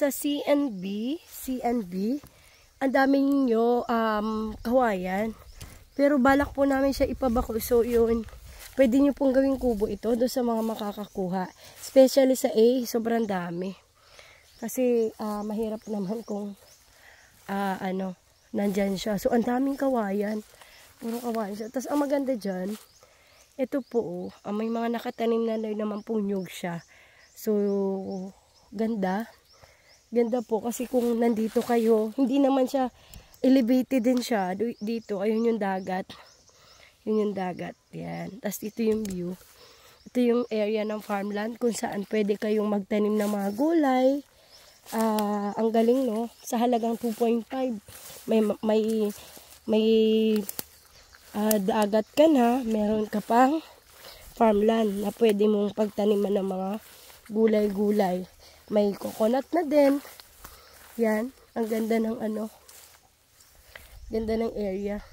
sa CNB, ang dami nyo kawayan. Pero balak po namin siya ipabako. So yun, pwede nyo pong gawing kubo ito doon sa mga makakakuha. Especially sa A, sobrang dami. Kasi mahirap naman kung nandyan siya. So ang daming kawayan. Puro kawayan siya. Tapos ang maganda dyan, ito po, may mga nakatanim na naman pong nyug siya. So, ganda. Ganda po kasi kung nandito kayo, hindi naman siya elevated din siya. Dito, ayun yung dagat. Yun yung dagat. Yan. Tapos ito yung view. Ito yung area ng farmland kung saan pwede kayong magtanim ng mga gulay. Ang galing, no? Sa halagang 2.5. May dagat ka na, meron ka pang farmland na pwede mong pagtaniman ng mga gulay-gulay. May coconut na din. Yan, ang ganda ng ganda ng area.